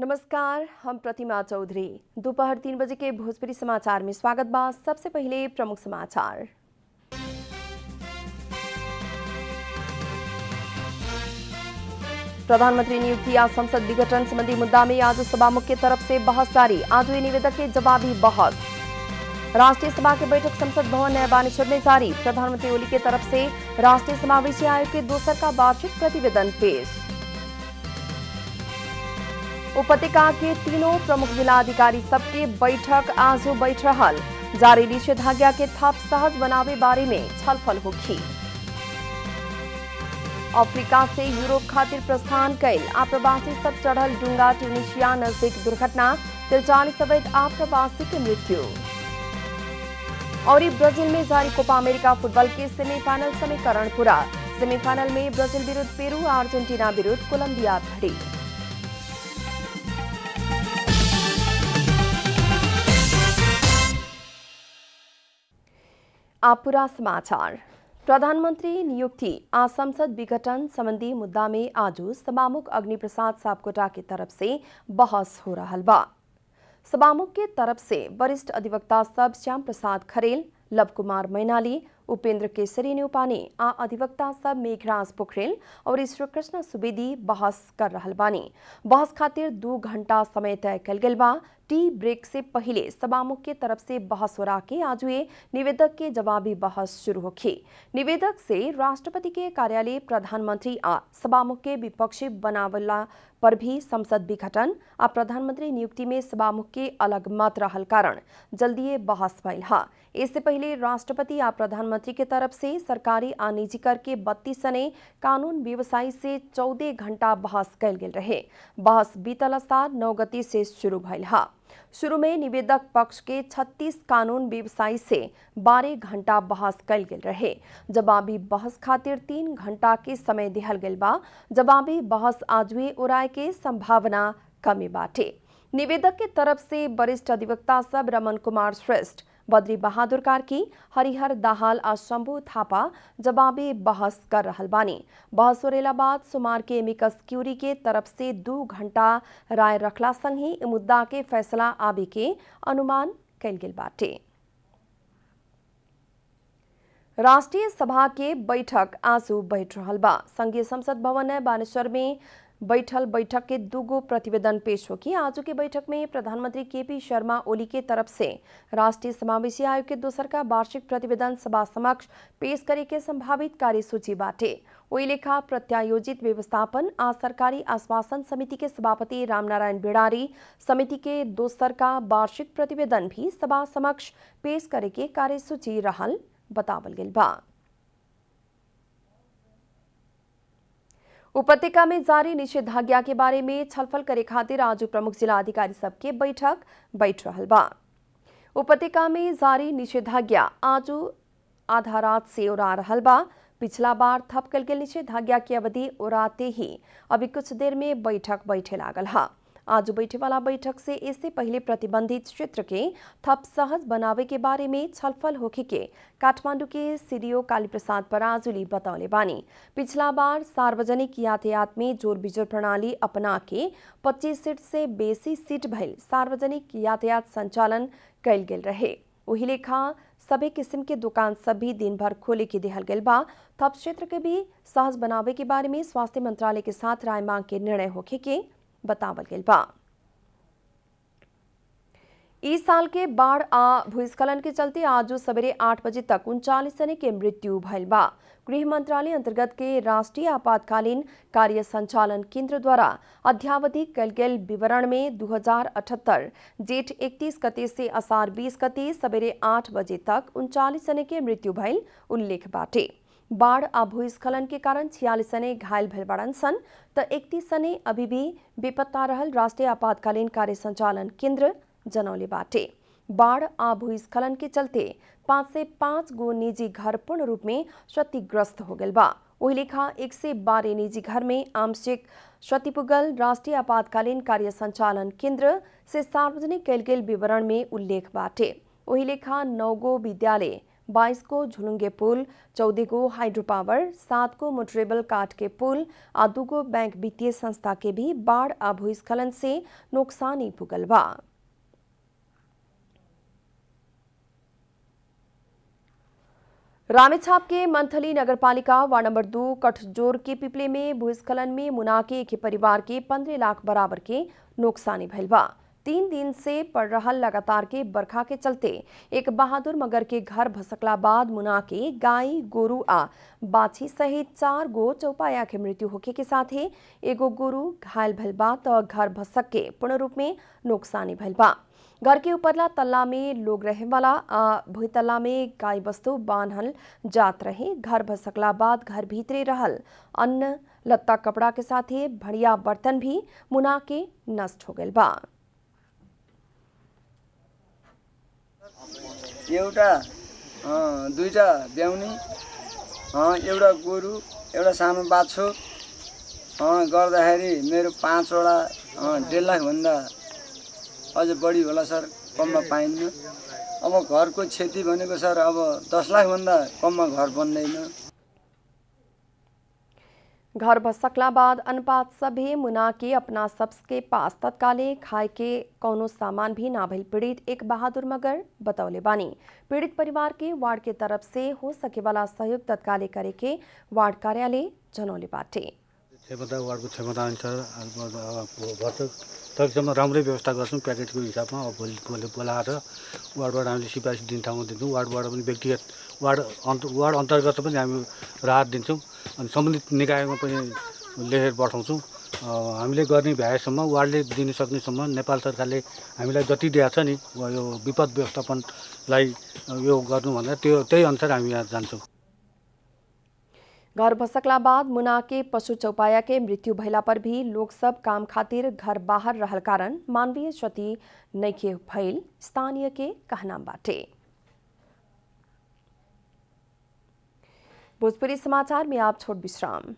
नमस्कार, हम प्रतिमा चौधरी। दोपहर 3 बजे के भोजपुरी समाचार में स्वागत बा। सबसे पहले प्रमुख समाचार। प्रधानमंत्री नियुक्ति या संसद विघटन संबंधी मुद्दा में आज सभामुख की तरफ से बहस जारी। आज हुई निवेदक के जवाबी बहस। राष्ट्रीय सभा की बैठक संसद भवन नया बानेश्वर में जारी। प्रधानमंत्री ओली की तरफ से राष्ट्रीय समावेशी आयोग के दूसर का वार्षिक प्रतिवेदन पेश। उपत्यका के तीनों प्रमुख जिलाधिकारी सबके बैठक आज बैठ रहल। जारी निषेधाज्ञा के थप सहज बनावे बारे में छलफल होगी। अफ्रीका से यूरोप खातिर प्रस्थान कैल आप्रवासी सब चढ़ल डुंगा ट्यूनिशिया नजदीक दुर्घटना। 43 अवैध आप्रवासी की मृत्यु। और ब्राजील में जारी कोपा अमेरिका फुटबॉल के सेमीफाइनल समीकरण पूरा। सेमीफाइनल में ब्राजील विरुद्ध पेरू, अर्जेंटीना विरुद्ध कोलंबिया भिड़ी। आप पूरा समाचार। प्रधानमंत्री नियुक्ति आ संसद विघटन संबंधी मुद्दा में आज सभामुख अग्निप्रसाद सापकोटा की तरफ से बहस हो रहा बा। सभामुख के तरफ से वरिष्ठ अधिवक्ता सब श्याम प्रसाद खरेल, लव कुमार मैनाली, उपेंद्र केसरी न्यूपाने आ अधिवक्ता सब मेघराज पोखरेल और श्रीकृष्ण सुवेदी बहस कर रहल बानी। बहस खातिर 2 घंटा समय तय कल गेल बा। टी ब्रेक से पहले सभामुख के तरफ से बहस हो रहा के आज हुए निवेदक के जवाबी बहस शुरू होगी। निवेदक से राष्ट्रपति के कार्यालय प्रधानमंत्री आ सभामुख के विपक्षी बनावला पर भी संसद विघटन आ प्रधानमंत्री नियुक्ति में सभामुख के अलग मत रहल कारण जल्दी बहस भइल हा। इससे पहले राष्ट्रपति आ प्रधानमंत्री के तरफ से सरकारी आ निजी कर के 32 सने कानून व्यवसायी से 14 घंटा बहस कैल गेल रहे। बहस बीतल साल 9 गते से शुरू भइल हा। शुरू में निवेदक पक्ष के 36 कानून व्यवसायी से 12 घंटा बहस कैल गेल रहे। जवाबी बहस खातिर 3 घंटा के समय दिहल गेल बा। जवाबी बहस आज हुए उड़ाए के संभावना कमी बाटे। निवेदक के तरफ से वरिष्ठ अधिवक्ता सब रमन कुमार श्रेष्ठ, बद्री बहादुर कार्की, हरिहर दाहाल आ शंभू थापा जवाबी बहस कर रहल बानी। बहस होरेला बाद सोमवार के एमिकस क्यूरी के तरफ से 2 घंटा राय रखला संग ही मुद्दा के फैसला आबे के अनुमान कैल गेल बाटे। राष्ट्रीय सभा के बैठक आज बैठ रहल बा। संघीय संसद भवन नया बानेश्वर में बैठक के 2 प्रतिवेदन पेश होगी। आज के बैठक में प्रधानमंत्री केपी शर्मा ओली के तरफ से राष्ट्रीय समावेशी आयोग के दूसर का वार्षिक प्रतिवेदन सभा समक्ष पेश करे के संभावित कार्यसूची बाटे। वही लेखा प्रत्यायोजित व्यवस्थापन आ सरकारी आश्वासन समिति के सभापति रामनारायण बिडारी समिति के दूसर का वार्षिक प्रतिवेदन भी सभा समक्ष पेश करे के कार्यसूची रहल बतावल गेल बा। उपत्यका में जारी निषेधाज्ञा के बारे में छलफल करे खातिर आज प्रमुख जिला अधिकारी सबके बैठक बैठ रहल बा। उपत्यका में जारी निषेधाज्ञा आज आधा रात से उड़ा रहल बा। पिछला बार थप कल गेल निषेधाज्ञा की अवधि उड़ाते ही अभी कुछ देर में बैठक बैठे लागल हा। आज बैठे वाला बैठक से इससे पहले प्रतिबंधित क्षेत्र के थप सहज बनावे के बारे में छलफल होखे के काठमांडू के सीडीओ काली प्रसाद पराजुली बतौले बानी। पिछला बार सार्वजनिक यातायात में जोर बिजोर प्रणाली अपना के 25 सीट से बेसी सीट भइल सार्वजनिक यातायात संचालन कैल गेल रहे। वही लेखा सभी किस्म के दुकान सभी दिन भर खोले के दिहल गेल बा। थप क्षेत्र के भी सहज बनावे के बारे में स्वास्थ्य मंत्रालय के साथ राय मांग के निर्णय होखे के बतावल गेल बा। इस साल के बाढ़ आ भूस्खलन के चलते आज सवेरे 8 बजे तक 39 जने के मृत्यु भइल बा। गृह मंत्रालय अंतर्गत के राष्ट्रीय आपातकालीन कार्य संचालन केंद्र द्वारा अध्यावधि कल गेल विवरण में 2078 जेठ 31 गते से आषाढ़ 20 गते सवेरे 8 बजे तक 39 जने के मृत्यु भइल उल्लेख बाटे। बाढ़ आ भूस्खलन के कारण 46 जने घायल भइल बाड़न सन त 31 जने अभी भी बेपत्ता रहल राष्ट्रीय आपातकालीन कार्य संचालन केंद्र जनौले बाटे। बाढ़ आ भूस्खलन के चलते 5 से 5 गो निजी घर पूर्ण रूप में क्षतिग्रस्त हो गल बा। वही लेखा 1 से 12 निजी घर में आंशिक क्षति पुगल राष्ट्रीय आपातकालीन कार्य संचालन केंद्र से सार्वजनिक कैल गेल विवरण में उल्लेख बाटे। वही लेखा 9 गो विद्यालय 22 को झुलुङ्गे पुल, 14 को हाइड्रो पावर, 7 को मोटरेबल काठ के पुल आ 2 को बैंक वित्तीय संस्था के भी बाढ़ आ भूस्खलन से नुकसानी पुगल बा। रामेछाप के मंथली नगरपालिका वार्ड नंबर 2 कठजोर के पिपले में भूस्खलन में मुना के एक परिवार के 15 लाख बराबर के नुकसानी भइल बा। 3 दिन से पड़ रहा लगातार के बरखा के चलते एक बहादुर मगर के घर भसकला बाद मुना के गाय, गोरु आ बाछी सहित 4 गो चौपाया के मृत्यु होके के साथ ही एगो गोरु घायल भइल बा तो घर भसक के पूर्ण रूप में नुकसानी भइल बा। घर के ऊपरला तल्ला में लोग रहे वाला भूतल्ला में गाय वस्तु बांधल जात रहे। घर भसकला बाद घर भीतरे रहल अन्न लत्ता कपड़ा के साथ ही भड़िया बर्तन भी मुना के नष्ट हो गए बा। एउटा दुईटा ब्याउनी एउटा गोरु एउटा सानो बाछो गर्दाखेरि मेरो 5 वटा 1.5 लाख भन्दा अझ बढी होला सर, कममा पाइन्न। अब घरको क्षति भनेको सर अब 10 लाख भन्दा कममा घर बन्दैन। घर भसकला बाद अनुपात सभी मुना के अपना सबके पास तत्काले खाए के कौनो सामान भी ना भइल पीड़ित एक बहादुर मगर बतौले बानी। पीड़ित परिवार के वार्ड के तरफ से हो सके वाला सहयोग तत्काले करे के वार्ड कार्यालय जनौले बाटे। वार्डको क्षमता अनुसार तकसम्म राम्रै व्यवस्था गर्छौँ प्याकेटको हिसाबमा। अब भोलि बोलाएर वार्डबाट हामीले सिफारिस दिने ठाउँमा दिन्छौँ। वार्डबाट पनि व्यक्तिगत वार्ड अन्तर्गत पनि हामी राहत दिन्छौँ अनि सम्बन्धित निकायमा पनि लेखेर पठाउँछौँ। हामीले गर्ने भ्याएसम्म वार्डले दिन सक्नेसम्म नेपाल सरकारले हामीलाई जति दिएको छ नि यो विपद व्यवस्थापनलाई यो गर्नु भन्दा त्यही अनुसार हामी यहाँ जान्छौँ। घर भसकला बाद मुना के पशु चौपाया के मृत्यु भइला पर भी लोग सब काम खातिर घर बाहर रहल कारण मानवीय क्षति नइखे भइल स्थानीय के कहना बाटे। भोजपुरी समाचार में आप छोट विश्राम।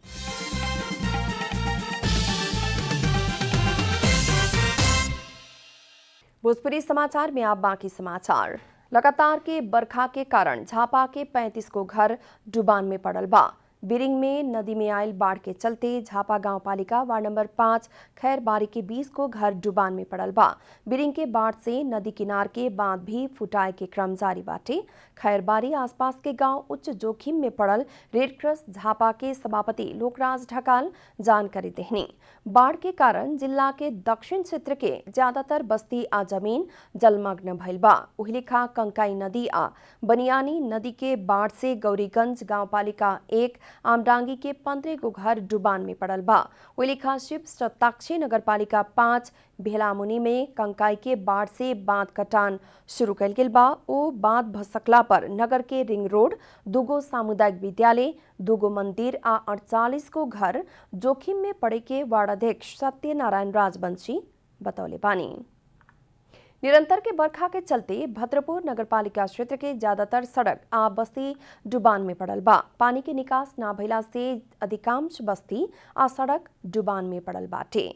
भोजपुरी समाचार में आप बाकी समाचार। लगातार के बरखा के कारण झापा के 35 को घर डुबान में पड़ल बा। बिरिंग में नदी में आयल बाढ़ के चलते झापा गांवपालिका वार्ड नंबर 5 खैरबारी के 20 को घर डुबान में पड़ल बा। बिरिंग के बाढ़ से नदी किनार के बांध भी फुटाए के क्रम जारी बाटे। खैरबारी आसपास के गांव उच्च जोखिम में पड़ल रेड क्रॉस झापा के सभापति लोकराज ढकाल जानकारी देहनी। बाढ़ के कारण जिला के दक्षिण क्षेत्र के ज्यादातर बस्ती आ जमीन जलमग्न भइल बा। उही लेखा कंकाई नदी आ बनियानी नदी के बाढ़ से गौरीगंज गांवपालिका 1 आमडांगी के 15 को घर डुबान में पड़ल बा। उही लेखा शिव सताक्षी नगरपालिका 5 भेलामुनि में कंकाई के बाढ़ से बांध कटान शुरू कल गेल बा। ओ बांध भसकला पर नगर के रिंग रोड, 2 गो सामुदायिक विद्यालय, 2 गो मंदिर आ 48 को घर जोखिम में पड़े के वार्ड अध्यक्ष सत्यनारायण राजवंशी बतौले बानी। निरंतर के बरखा के चलते भद्रपुर नगरपालिका क्षेत्र के ज्यादातर सड़क आ बस्ती डुबान में पड़ल बा। पानी के निकास ना भइला से अधिकांश बस्ती आ सड़क डुबान में पड़ल बाटे।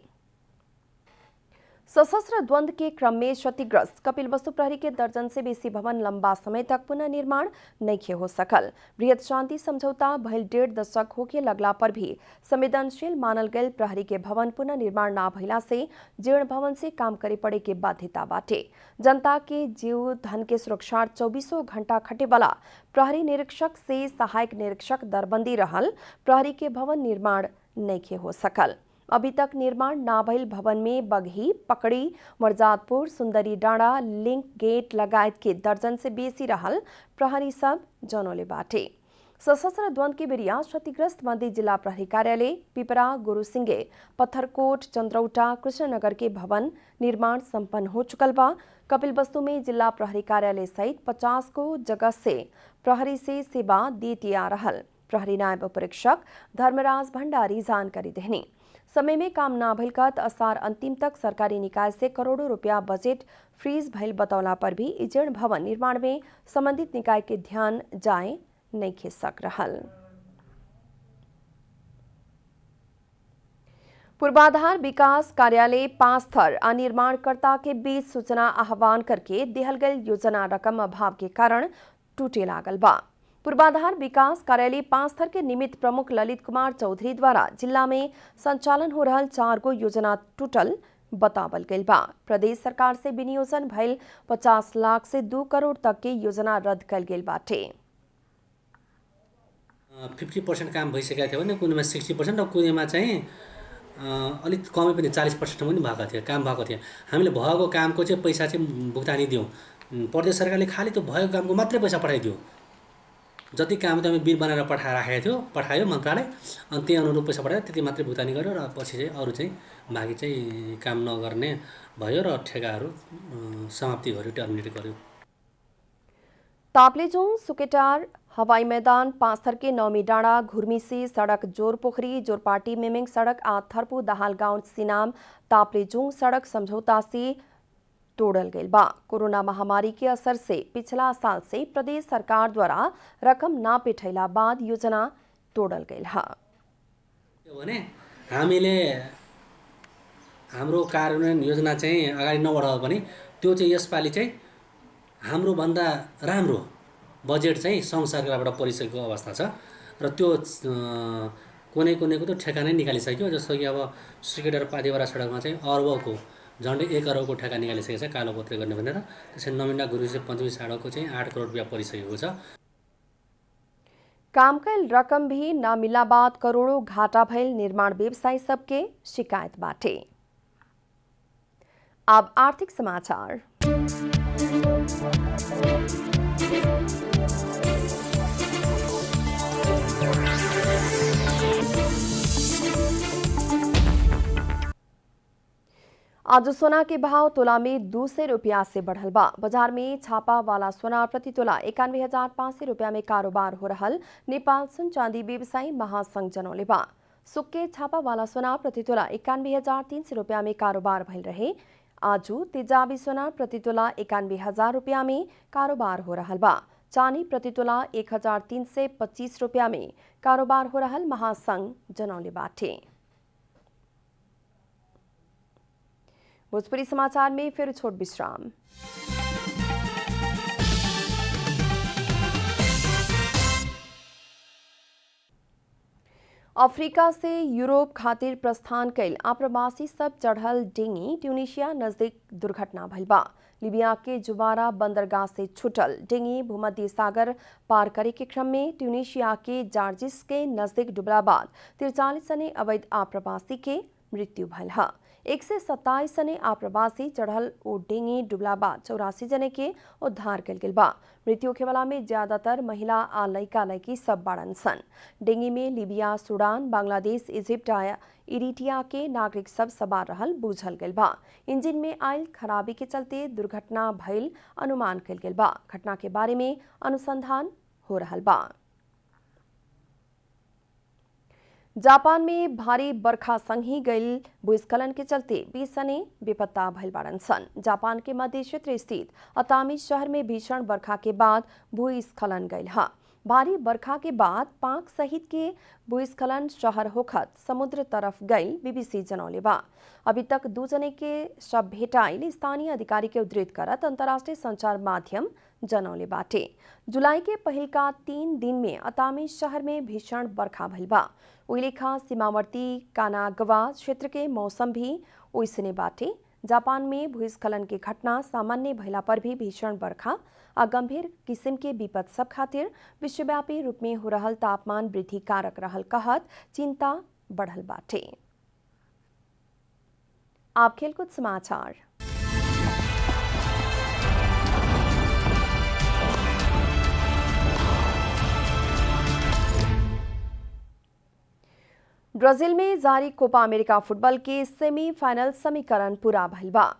सशस्त्र द्वंद्व के क्रम में क्षतिग्रस्त कपिलवस्तु प्रहरी के दर्जन से बेसी भवन लंबा समय तक पुनः निर्माण नइखे हो सकल। बृहत शांति समझौता भइल 1.5 दशक होके लगला पर भी संवेदनशील मानल गयल प्रहरी के भवन पुनः निर्माण ना भइला से जीर्ण भवन से काम करे पड़े के बाध्यता बाटे। जनता के जीव धन के सुरक्षा 24 घंटा खटे वाला प्रहरी निरीक्षक से सहायक निरीक्षक दरबंदी रहल प्रहरी के भवन निर्माण नइखे हो सकल। अभी तक निर्माण ना भइल भवन में बगही, पकड़ी, मरजादपुर, सुंदरी डाँडा, लिंक गेट लगायत के दर्जन से बेसी रहल प्रहरी सब जनौले बाटे। सशस्त्र द्वंद्व के बेरिया क्षतिग्रस्त मध्य जिला प्रहरी कार्यालय पिपरा, गुरुसिंगे, पत्थरकोट, चंद्रौटा, कृष्णनगर के भवन निर्माण संपन्न हो चुकल बा। कपिलवस्तु में जिला प्रहरी कार्यालय सहित 50 को जगह से प्रहरी से सेवा देती आ रहल प्रहरी नायब उपरीक्षक धर्मराज भंडारी जानकारी देहनी। समय में काम ना भइल कत असार अंतिम तक सरकारी निकाय से करोड़ों रुपया बजट फ्रीज भइल बतौला पर भी जीर्ण भवन निर्माण में संबंधित निकाय के ध्यान जाए नहीं खे सक रहल। पूर्वाधार विकास कार्यालय 5 थर निर्माणकर्ता के बीच सूचना आह्वान करके देहल गई योजना रकम अभाव के कारण टूटे लागल बा। पूर्वाधार विकास कार्यालय 5 थर के निमित्त प्रमुख ललित कुमार चौधरी द्वारा जिला में संचालन हो रहल 4 गो योजना टूटल बतावल गई बा। प्रदेश सरकार से विनियोजन भइल 50 लाख से 2 करोड़ तक के योजना रद्द कल गेल बाटे। 50% काम भइसकेको थियो भने कुनैमा 60% र कुनैमा चाहिँ अलिक कमै पनि 40% पनि भएको थियो, काम भएको थियो। हामीले भएको कामको चाहिँ पैसा चाहिँ भुक्तानी दियौँ। प्रदेश सरकारले खालि त्यो भएको कामको मात्रै पैसा पठाइदियो। जति काम त हामी बिल बनाएर पठायो मन्त्रालय, अनि त्यही अनुरूप पैसा पठायो, त्यति मात्रै भुक्तानी गर्यो र पछि चाहिँ अरू चाहिँ बाँकी चाहिँ काम नगर्ने भयो र ठेगाहरू समाप्ति गर्यो, टर्मिनेट गर्यो। ताप्लेजुङ सुकेटार हवाई मैदान 5 थर के नौमी डाँडा घुर्मिसी सड़क जोरपोखरी जोरपाटी मेमिङ सड़क आ थरपू दहाल गांव सिनाम ताप्लेजुङ सड़क समझौता से तोड़ल गई बा। कोरोना महामारी के असर से पिछला साल से प्रदेश सरकार द्वारा रकम ना पेठैला बाद योजना तोड़ल गई है। भने हामीले हाम्रो कार्यान्वयन योजना चाहिँ अगाडि नबढाउ पनि त्यो चाहिँ यसपालि चाहिँ हाम्रो भन्दा राम्रो बजेट चाहिँ सङ्घ सरकारबाट परिसकेको अवस्था छ र त्यो कुनैको त ठेका नै निकालिसक्यो। जस्तो कि अब सुकेटार पाथीवरा सडकमा चाहिँ अर्बको झन्डै 1 अरबको ठेका निकालिसकेको छ कालो पत्रे गर्ने भनेर। त्यसरी नमिन्डा गुरुसी पञ्चमी सडकको चाहिँ 8 करोड रुपियाँ परिसकेको छ। काम कैल रकम भी न मिला बाद करोड़ों घाटा भइल निर्माण व्यवसायी सबके शिकायत बाटे। अब आर्थिक समाचार। आज सोना के भाव तोला में 200 रुपया से बढ़ल बा। बाजार में छापा वाला सोना प्रति तोला 91,500 रुपया में कारोबार हो रहल नेपाल सुन चांदी व्यवसायी महासंघ जनौले बा। सुक्के छापा वाला सोना प्रति तोला 91,300 रुपया में कारोबार भइल रहे। आजू तेजाबी सोना प्रति तोला 91,000 रुपया में कारोबार हो रहल बा। चांदी प्रति तोला 1,325 रुपया में कारोबार हो रहल महासंघ जनौले बाटे। भोजपुरी समाचार में फिर छोट विश्राम। अफ्रीका से यूरोप खातिर प्रस्थान कैल आप्रवासी सब चढ़ल डेंगी ट्यूनिशिया नजदीक दुर्घटना भइल बा। लीबिया के जुबारा बंदरगाह से छुटल डेंगी भूमध्य सागर पार करे के क्रम में ट्यूनिशिया के जार्जिस के नजदीक डुबला बाद 43 जने अवैध आप्रवासी के मृत्यु भइल है। 127 जने आप्रवासी चढ़ल ओ डेंगी डुबला बाद 84 जने के उद्धार कल गेल बा। मृत्यु होखेवाला में ज्यादातर महिला आ लइका लइकी सब बाड़न सन। डेंगी में लीबिया, सूडान, बांग्लादेश, इजिप्ट आ इरिट्रिया के नागरिक सब सवार रहल बूझल गेल बा। इंजन में आयल खराबी के चलते दुर्घटना भइल अनुमान कल गेल बा। घटना के बारे में अनुसंधान हो रहल बा। जापान में भारी बरखा संगी गईल भूस्खलन के चलते 20 जने बेपत्ता भइल बाड़न सन। जापान के मध्य क्षेत्र स्थित अतामी शहर में भीषण बरखा के बाद भूस्खलन गईल है। भारी बरखा के बाद पाक सहित के भूस्खलन शहर होखत समुद्र तरफ गईल बीबीसी जनौले बा। अभी तक 2 जने के शव भेटाइल स्थानीय अधिकारी के उद्धृत करत अंतर्राष्ट्रीय संचार माध्यम जनौले बाटे। जुलाई के पहिल का 3 दिन में अतामी शहर में भीषण बरखा भइल बा। उइलेखा सीमावर्ती कानागवा क्षेत्र के मौसम भी ओइसने बाटे। जापान में भूस्खलन के घटना सामान्य भइला पर भी भीषण बरखा आ गंभीर किस्म के विपद सब खातिर विश्वव्यापी रूप में हो रहल तापमान वृद्धि कारक रहल कहत चिंता बढ़ल बाटे। आप खेलकूद समाचार। ब्राजील में जारी कोपा अमेरिका फुटबॉल के सेमीफाइनल समीकरण पूरा भइल बा।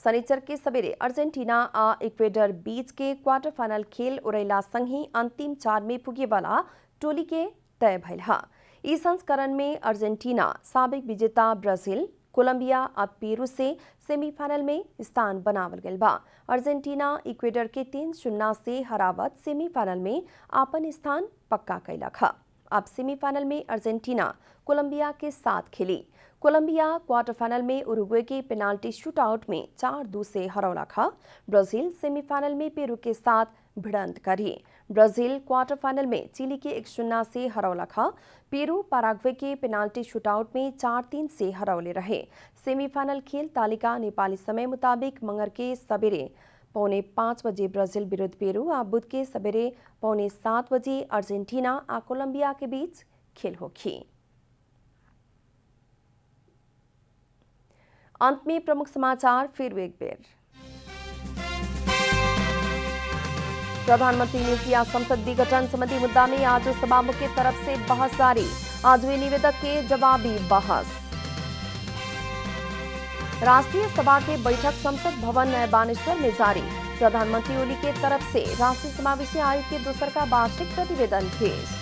शनिचर के सवेरे अर्जेंटीना आ इक्वेडर बीच के क्वार्टर फाइनल खेल उड़ैला संगी अंतिम 4 में पुगे वाला टोली के तय भइल है। इस संस्करण में अर्जेंटीना साबिक विजेता ब्राजील, कोलंबिया आ पेरू से सेमीफाइनल में स्थान बनावल गइल बा। अर्जेंटीना इक्वेडर के 3-0 से हरावत सेमीफाइनल में आपन स्थान पक्का कैलक है। अब सेमीफाइनल में अर्जेंटीना कोलंबिया के साथ खेली। कोलंबिया क्वार्टर फाइनल में उरुग्वे के पेनाल्टी शूटआउट में 4-2 से हरौलक है। ब्राजील सेमीफाइनल में पेरू के साथ भिड़ंत करी। ब्राजील क्वार्टर फाइनल में चिली के 1-0 से हरौलख। पेरू पैराग्वे के पेनाल्टी शूटआउट में 4-3 से हरौले रहे। सेमीफाइनल खेल तालिका नेपाली समय मुताबिक मंगर के सबेरे 4:45 बजे ब्राजील विरुद्ध पेरू और बुध के सबेरे 6:45 बजे अर्जेंटीना और कोलंबिया के बीच खेल होगी। अंत में प्रमुख समाचार फिर एक बार। प्रधानमंत्री नियुक्ति या संसद विघटन संबंधी मुद्दा में आज सभामुख की तरफ से बहस जारी। आज हुए निवेदक के जवाबी बहस। राष्ट्रीय सभा के बैठक संसद भवन नया बानेश्वर में जारी। प्रधानमंत्री ओली के तरफ से राष्ट्रीय समावेशी आयोग के दूसर का वार्षिक प्रतिवेदन पेश।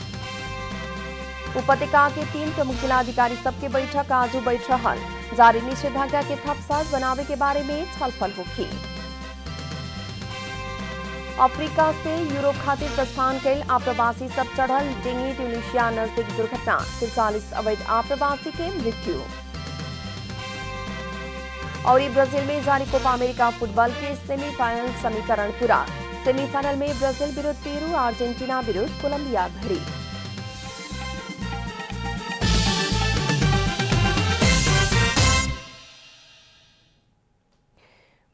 उपत्यका के 3 प्रमुख जिलाधिकारी सबके बैठक आज बैठ रहल। जारी निषेधाज्ञा के थप सहज बनावे के बारे में छलफल होगी। अफ्रीका से यूरोप खातिर प्रस्थान कैल आप्रवासी सब चढ़ल डेंगी ट्यूनिशिया नजदीक दुर्घटना। 43 अवैध आप्रवासी के मृत्यु। और ब्राजील में जारी कोपा अमेरिका फुटबॉल के सेमीफाइनल समीकरण पूरा। सेमीफाइनल में ब्राजील विरुद्ध पेरू, अर्जेंटीना विरुद्ध कोलंबिया भिड़ी।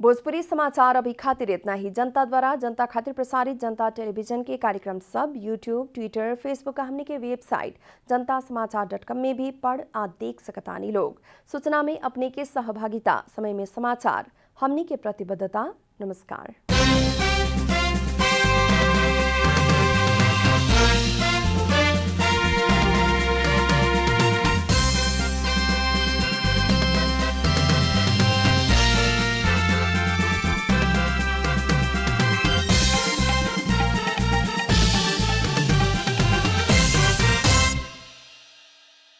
भोजपुरी समाचार अभी खातिर इतना ही। जनता द्वारा जनता खातिर प्रसारित जनता टेलीविजन के कार्यक्रम सब यूट्यूब, ट्विटर, फेसबुक का हमने के वेबसाइट जनतासमाचार.com में भी पढ़ आ देख सकतानी लोग। सूचना में अपने के सहभागिता, समय में समाचार, हमने के प्रतिबद्धता। नमस्कार।